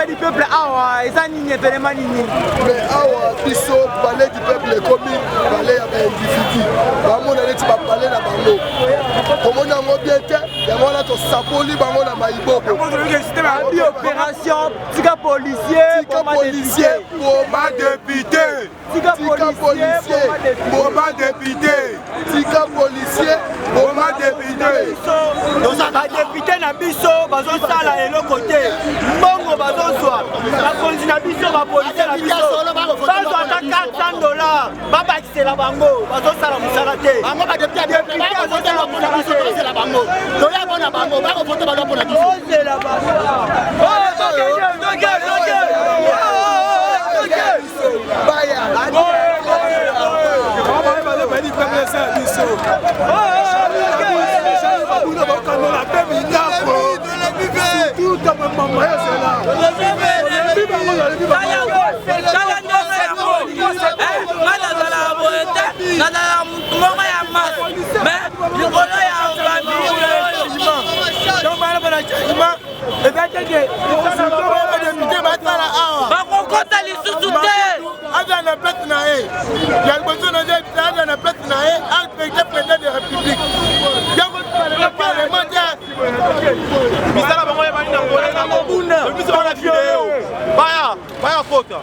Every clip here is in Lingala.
du peuple awa eza nini événement nini mais awa biso palais du peuple ekomi palais ya baindividu bango na neti bapale na bango komona yango bien te yango wana tosapoli bango na mayibobo abi opération tika policier boma député tika policier boma député tika policier boma député badepute na biso bazosala eloko te mbongo bazozwa bakonzi na biso bapolisie na biso bazwa ata $400 babakisela bango bazosala mosala te ozela Vaya foto.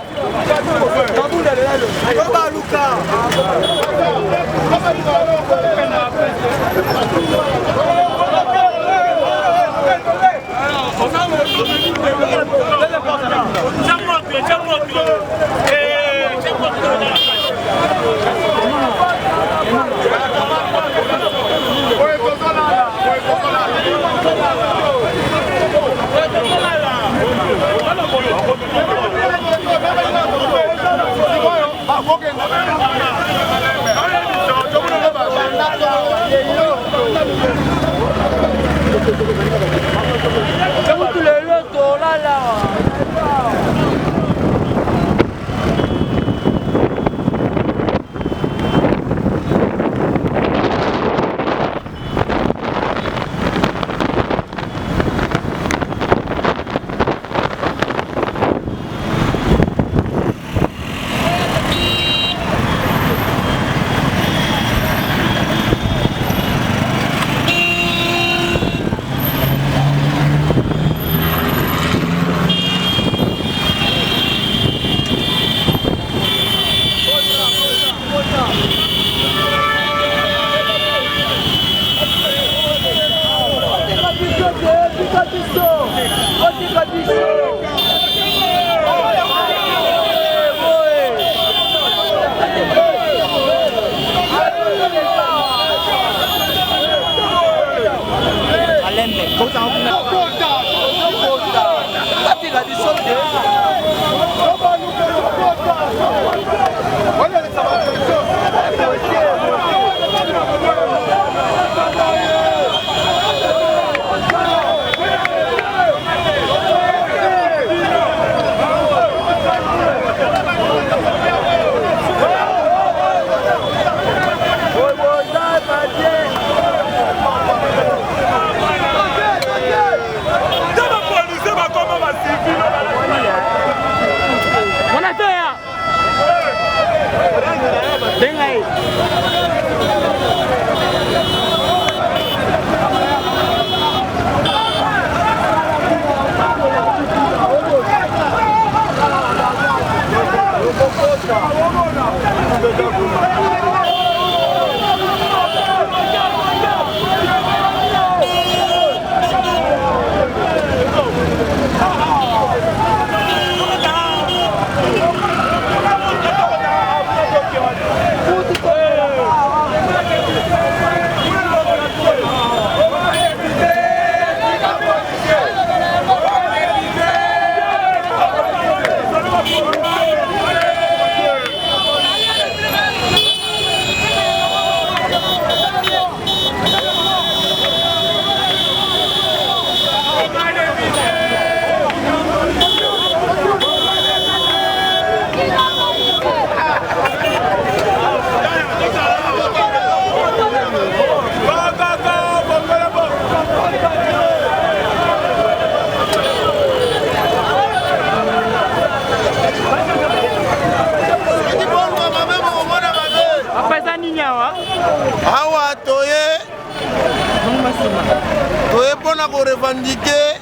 mpona korevendike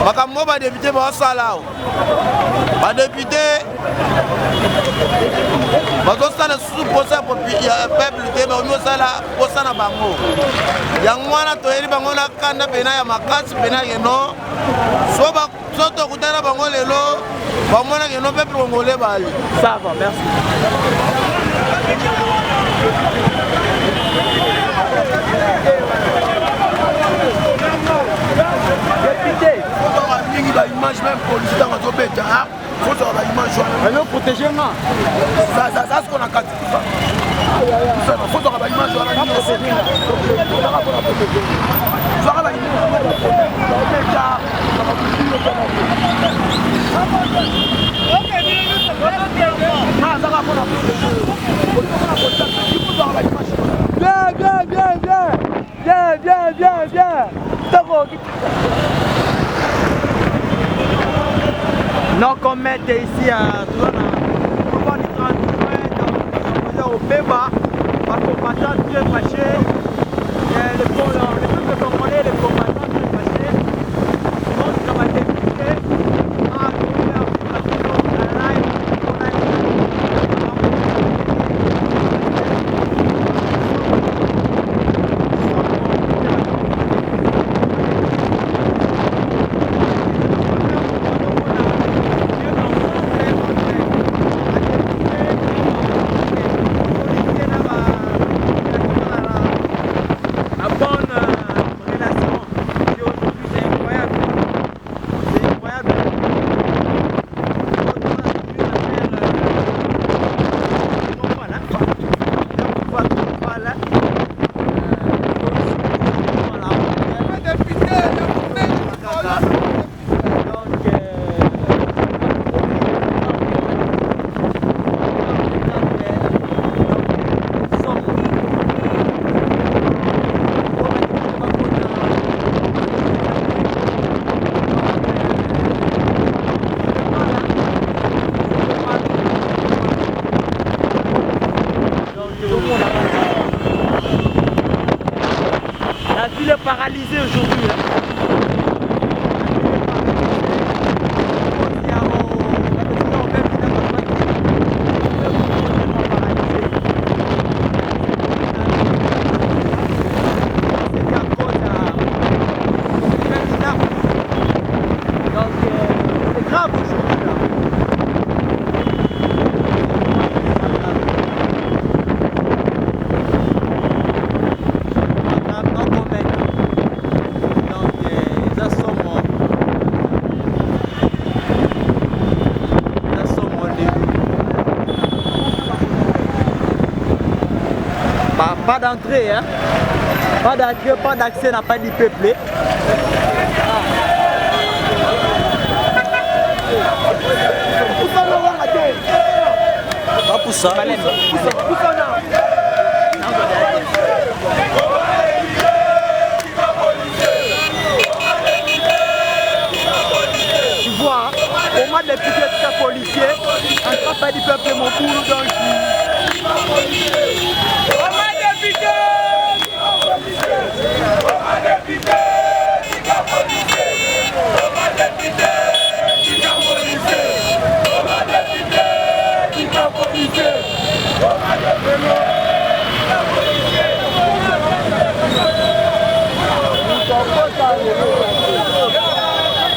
makambo badepute bazosala awa badepute bazosala susu posa ya peuple te bakomi kosala posa na bango yango wana toyeli bango na kanda pena ya makasi pena keno so tokutana bango lelo bamona keno peuple congolais bali. Ça va, merci. Député. mingi ba image même police dans notre bête hein faut avoir la image mais non protéger moi ça ce qu'on a quatre ça faut avoir la image voilà la protéger ça la non qu'on mette ici à au Béba, parce qu'on va très fâché, le peuple congolais, les combattants très fâchés, donc ça va débuter à la ville est paralysée aujourd'hui. Pas d'entrée, hein? Pas d'entrée, pas d'accès, n'a pas dit peuplé. Pas pour ça. Tu vois, au moins les petits policiers, en train de du peuple mon boulot dans le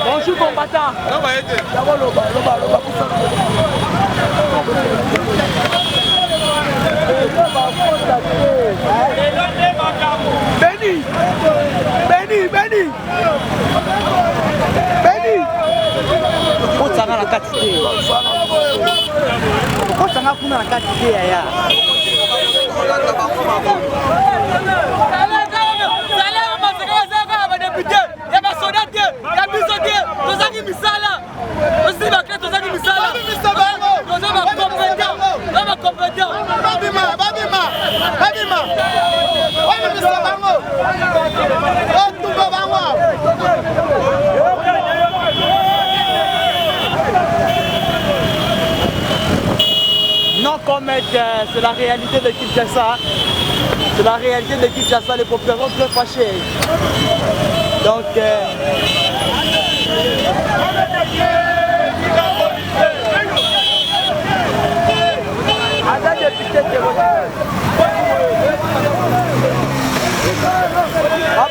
bonjour combattant. Béni, Béni, Béni, Béni. Pourquoi ça va la quantité? Pourquoi ça va la quantité ya? Non, comme c'est la réalité de Kinshasa. C'est la réalité de Kinshasa, les populations très fâchées. Donc,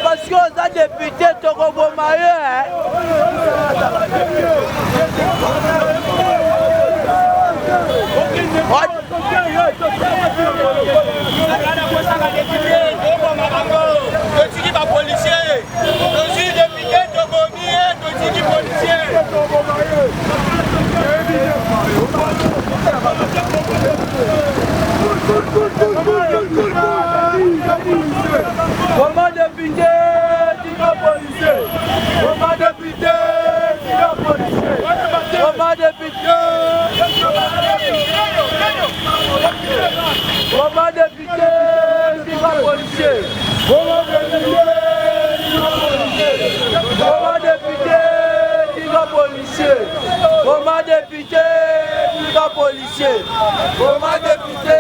parce que ça député Tokobomaye, comment député, comment policier, comment député, comment député, comment député, comment policier, comment député, comment policier, comment député, comment policier, comment député.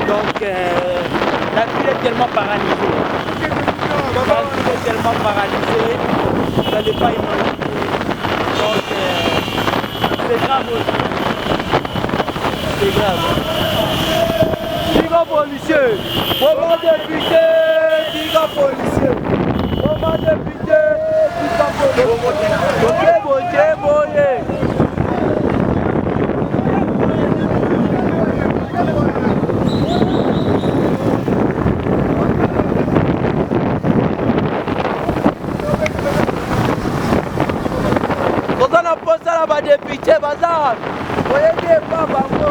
Donc, la ville est tellement paralysée. La ville est tellement paralysée, ça n'est pas immobilisé. Donc, c'est grave aussi. C'est grave. Diga policier, comment député, diga policier. Comment député, diga policier. Député bazar, voyez pas bango,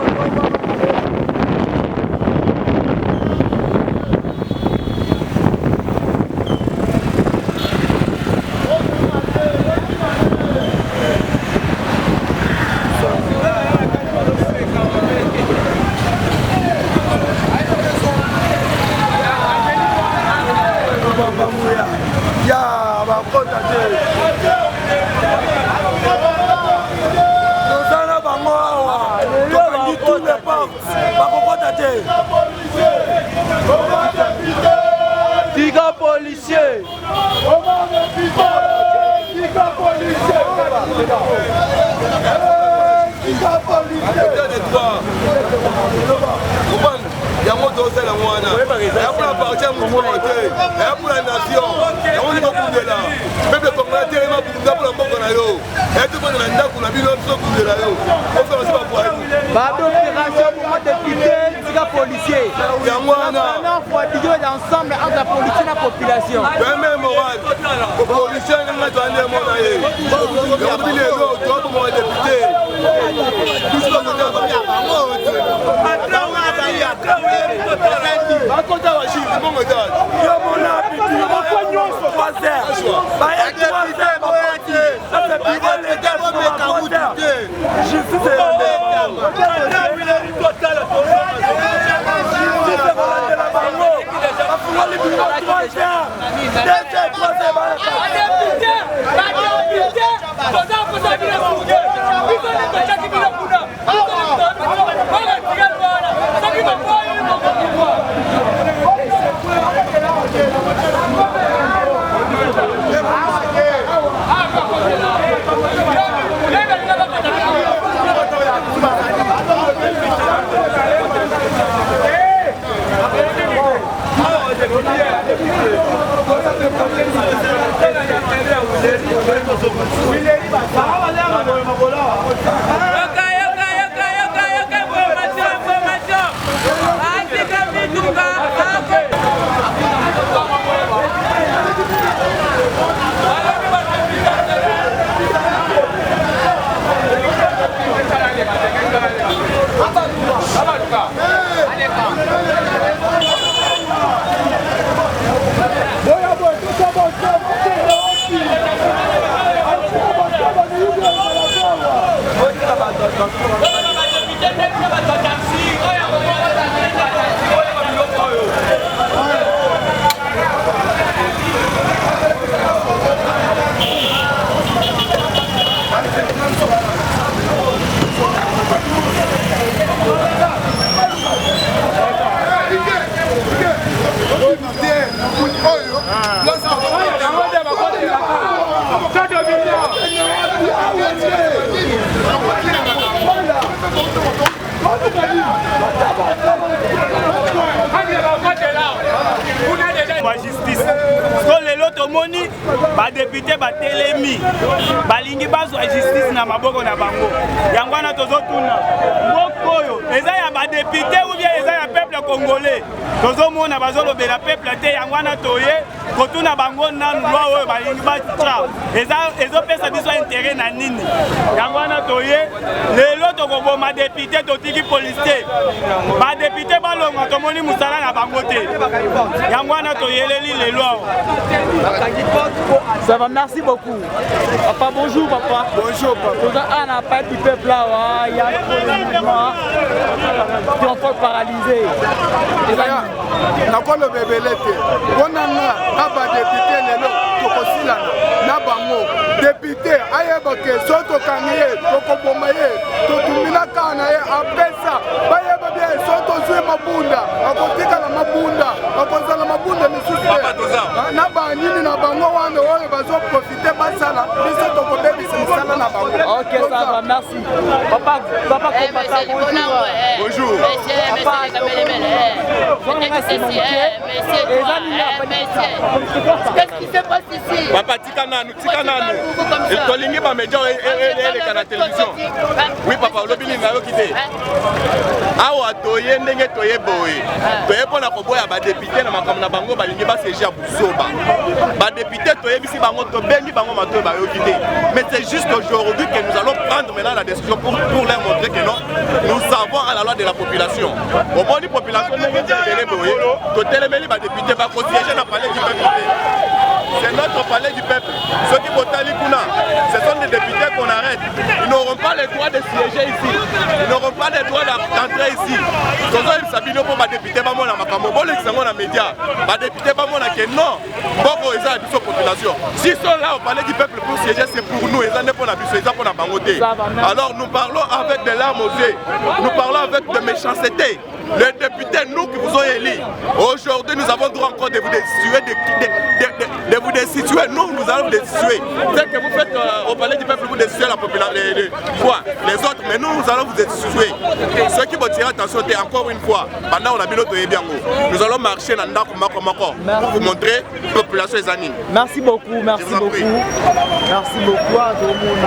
Diga policier. yango tozala mwana yapona parti mouvement te yapona nation yango nikokundela pepe congolais te mabunda mpona mboka na yo etukona na ndako na bino tozokundela yo ofera si bapoabi opération pour député diga policier yango wana faut dialogue ensemble entre la police et la population même moral opposition nanga toande mona ye yango lelo toboma député bakonta bashiri bongo tala yo mona biti bako nyonso 3 heures baye 3 heures bakonti ça c'est pire les gars pour me carouter je suis justice so lelo tomoni badepute batelemi balingi bazwa justice na maboko na bango yango wana tozotuna mboka oyo eza ya badepute ou bien eza ya peuple congolais tozomona bazolobela peuple te yango wana toye kotuna bango nanu lwa oyo balingi batya ezopesa biso intérêt na nini yango wana toye lelo tokoboma depute totiki police te badepute balonga tomoni musala na bango te yango wana toyeleli lelo ça va, merci beaucoup. Papa, bonjour papa. Bonjour papa. On n'a pas du peuple là, il y a un mouvement qui ont encore paralysé. Nakwa le bébé l'été. On a un député lelo tokosilana na bango. Député ayebake soto kaniye tokobomaye totumina kana ye apesa bayeba bien soto zwe mabunda akotika na mabunda akozala mabunda lisusu na banini na bango wana oyo bazo profiter basala biso tokobebisa misala na bango. Ok, ça va, merci. Papa, bonjour. Qu'est-ce qui se passe ici? Papa, tika nanu. Tolingi ba media et la télévision. Oui papa, lobini ngayo kité. Awa toye ndenge toye boye. Toye pona ko boya ba député na makambo na bango balingi ba siège ya busoba. Ba député toye bisi bango to bengi bango mato ba yo kité. Mais c'est juste aujourd'hui que nous allons prendre maintenant la décision pour leur montrer que non, nous savons à la loi de la population. Au bon de population ndenge télé boye, to télémeli ba député ba ko siéger na palais du peuple. C'est notre palais du peuple. Ceux qui votent Likuna, ce sont des députés qu'on arrête. Ils n'auront pas le droit de siéger ici. Ils n'auront pas le droit d'entrer ici. Pour les députés, les médias, les députés, non, beaucoup ils ont la population. S'ils sont là au palais du peuple pour siéger, c'est pour nous. Ils ont pour la bangoté. Alors nous parlons avec des larmes aux yeux. Nous parlons avec de méchanceté. Les députés, nous qui vous ont élus, aujourd'hui nous avons droit encore de vous destituer, de vous destituer. Nous allons vous destituer. C'est que vous faites au palais du peuple, vous destituez la population, les autres, mais nous allons vous destituer. Ceux qui vont tirer attention, encore une fois, pendant on a bien nous allons marcher dans pour vous montrer la population des animes. Merci beaucoup, merci beaucoup. Merci beaucoup à tout le monde.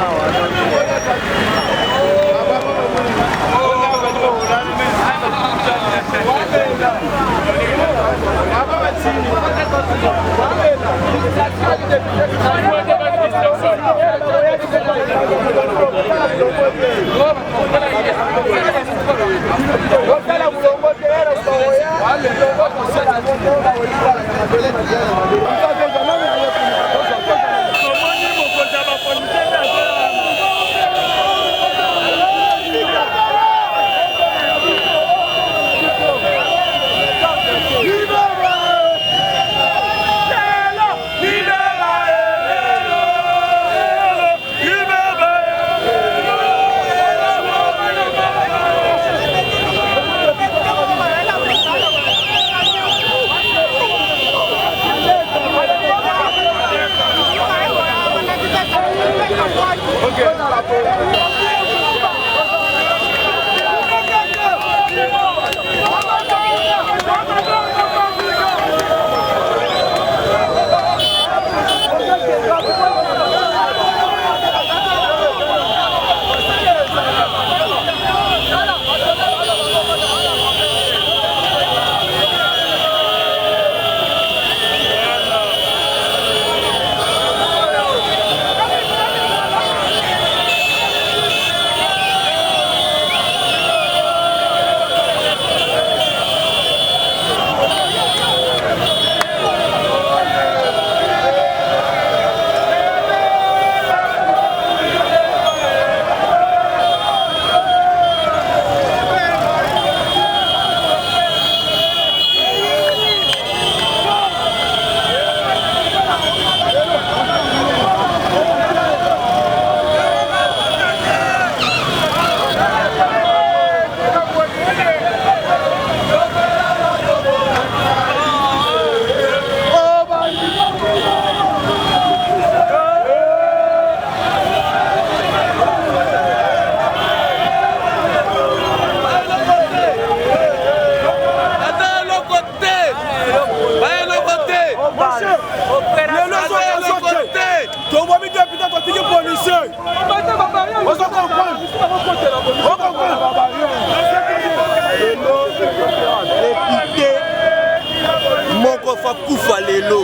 moko fa kufa lelo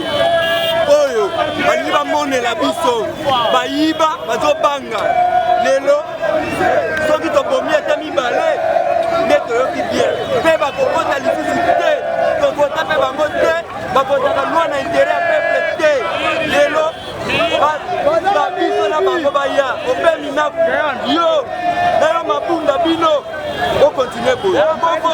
oyo balingi bamonela biso bayiba bazobanga lelo soki tobomi ata mibale nde toyoki bien mpe bakokota lisusu te tokota mpe bango te bakotaka lwa na intere ya peple te lelo babiso na bango baya opemi naku yo nayo mabunda bino okontinue boye moko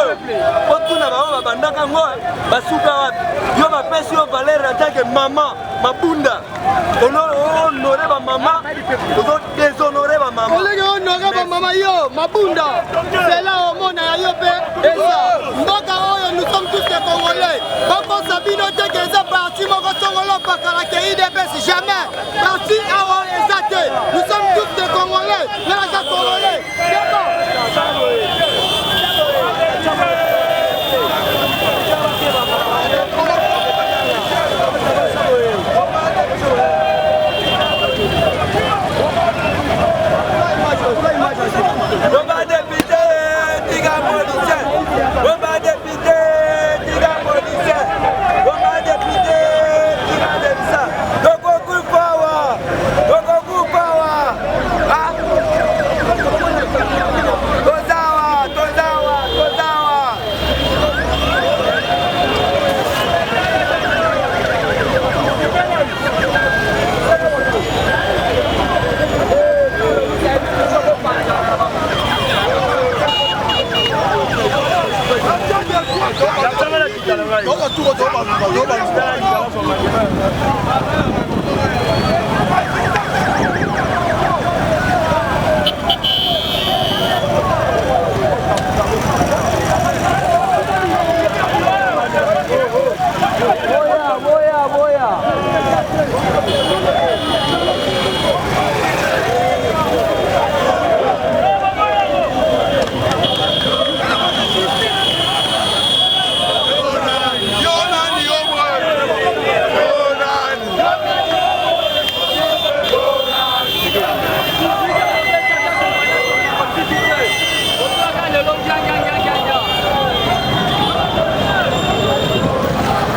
otuna bango babandaka ngo basuka wapi yo bapesi yo valeur atake mama mabunda honore bamama ozodéshonore bamama olingi honore bamama yo mabunda sela omona ya yo mpe eza mboka oyo nous sommes tous des congolais bakosa bino teke eza parti moko songolo bakalaka idps jamais parti awa eza te nous sommes tous des congolais naza congolais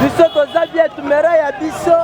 biso toza bie tumera ya biso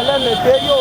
Salem et yo.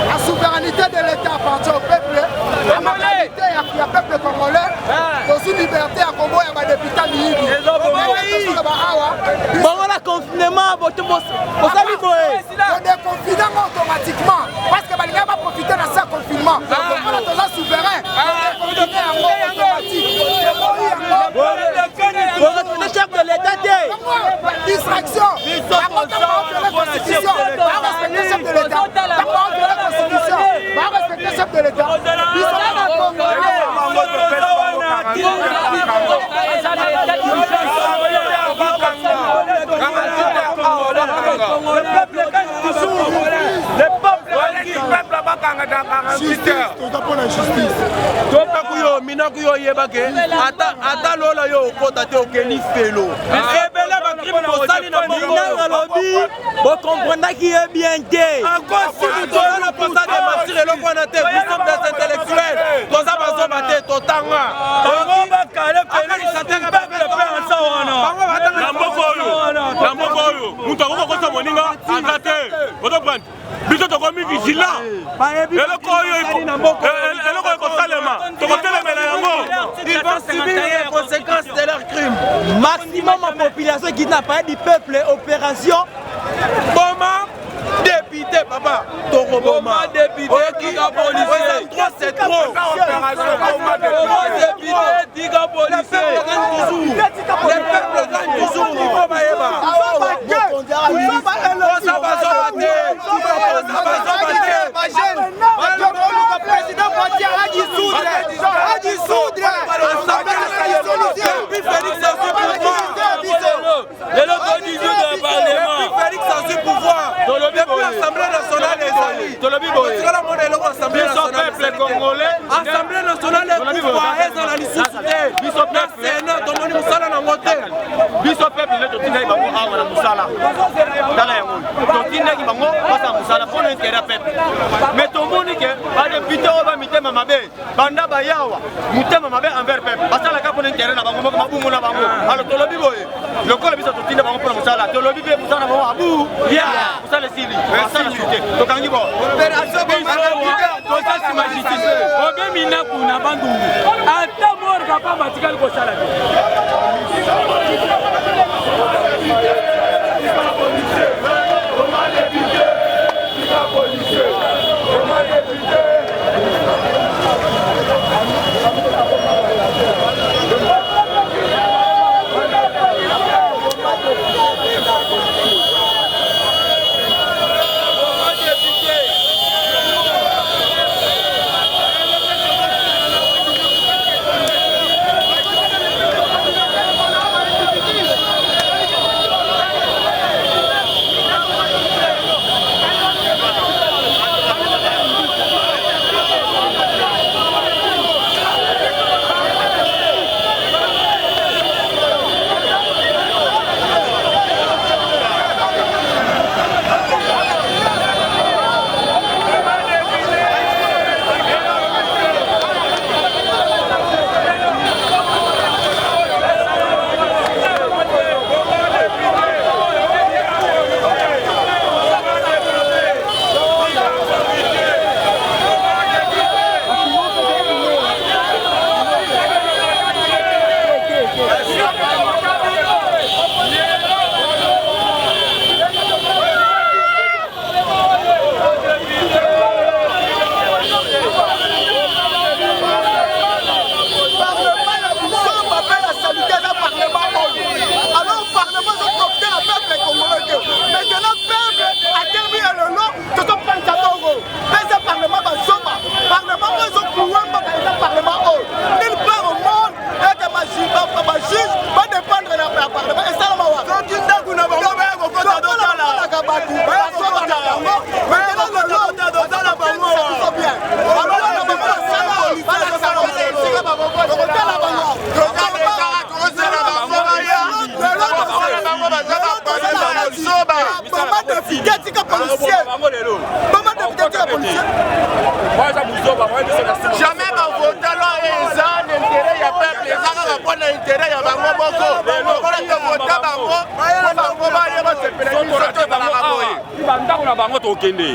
La souveraineté de l'État appartient au peuple. La moralité du peuple congolais. Aussi liberté à Congo et à député Mihibi. Bon, on a confinement, on est confiné automatiquement. Parce que les gens vont profiter de ce confinement. On est tous souverains. On est confiné automatique. le chef de l'État. Distraction. La Constitution. Va respecter le chef de l'État. La Constitution. Va respecter le chef de l'État. Ils sont là dans le vous comprenez qui est bien gay. Encore si nous donnons la posade de Massir et le point de nous sommes des intellectuels. Nous avons battu Totanga. Biso tokomi vigilant. Ils vont subir les conséquences de leurs crimes. Maximum en population qui n'a pas du peuple, opération. Boma, député, papa. Toro Boma, député, Diga policier. C'est trop. Boma, député, Diga policier. Les peuples gagnent toujours. Il faut Maïba. L'Assemblée nationale est Assemblée nationale est pouvoir et dans la licence. Sénat, tout le monde musala na moté. Biso peuple le totinga bango awa na musala. Tala yango. Totinga ki bango pasa musala pour l'intérêt peuple. Mais to moni ke ba député o ba mitema mabe. Banda ba yawa. Mitema mabe envers peuple. Basala ka pour l'intérêt na bango ko mabungu na bango. Alors to lobi boye. Le ko biso totinga bango pour musala. To lobi be musala bango abu. Ya. Musala sili. Musala suite. To kangi bo. Opération to sa justice. Obe mina kuna bandungu. Ata mor ka pa matikal ko sala. policier. Comment député la policier? Jamais ma voté là et ça l'intérêt ya peuple les gens va prendre l'intérêt ya bango boko. Pour te voter bango, bango ba yeba se pele ni soto ba la boye. Banda kuna bango to kende.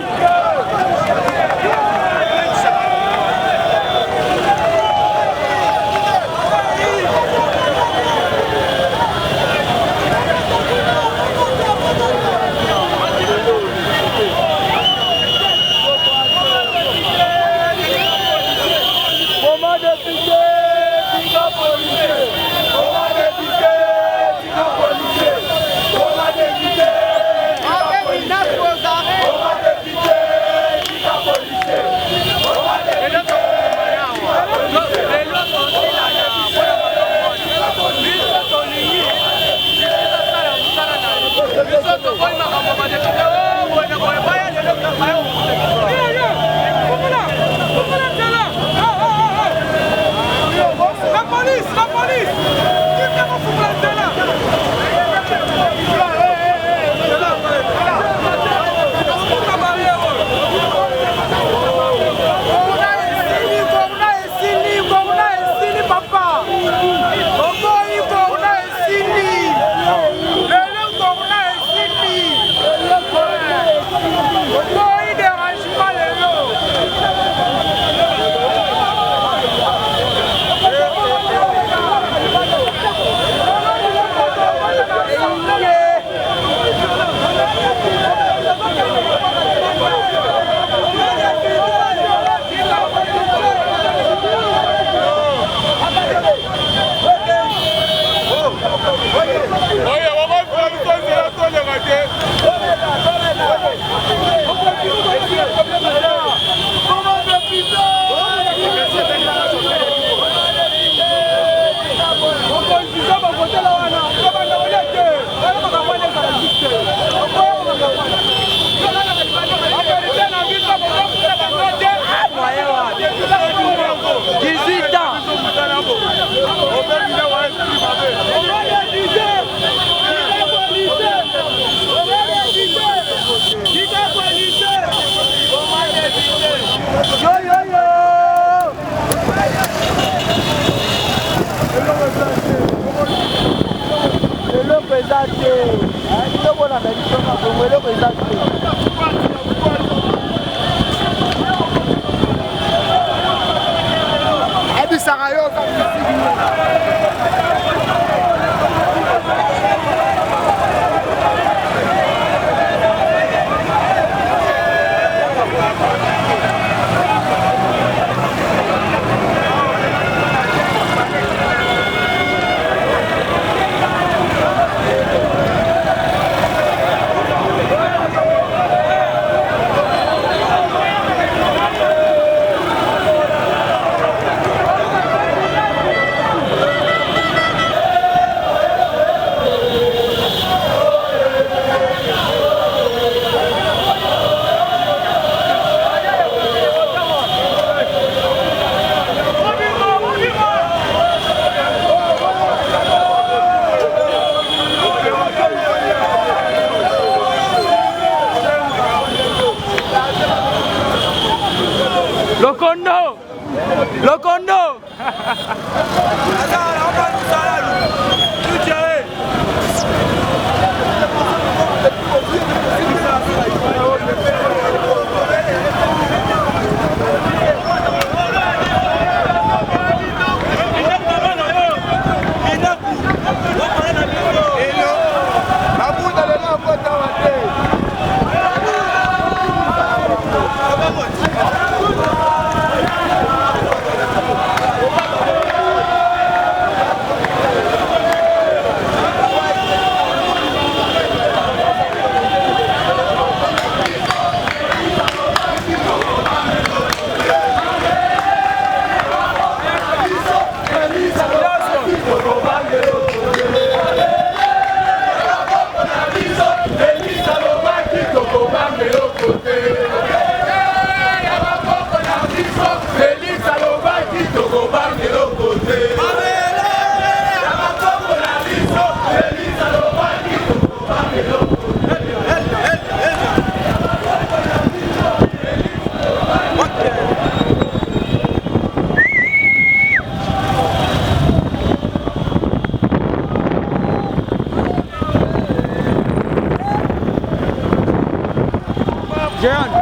Jeune.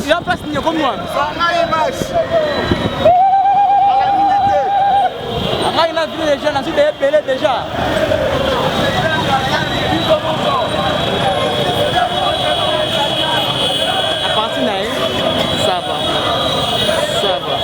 Il a pas signé comme moi. Il a vu les jeunes, ensuite il est belé déjà. À partir de là, ça va. Ça va.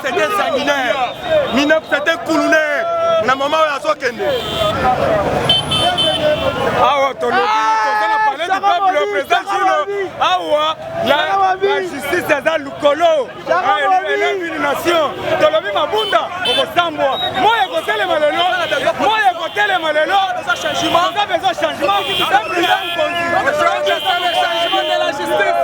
C'était sanguinaire, c'était coulonaire. Na maman a sorkende. Ah ouais, ton lobby, on a parlé du peuple, le président Gino. Ah ouais, la justice est dans le colo. Elle est une nation. Ton lobby mabunda, on va s'emboire. Moi, je côté les malheurs. Moi, je côté les malheurs. On a besoin de changement. On a le changement de la justice.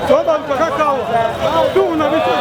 Toba mtakaka. Tu una vitu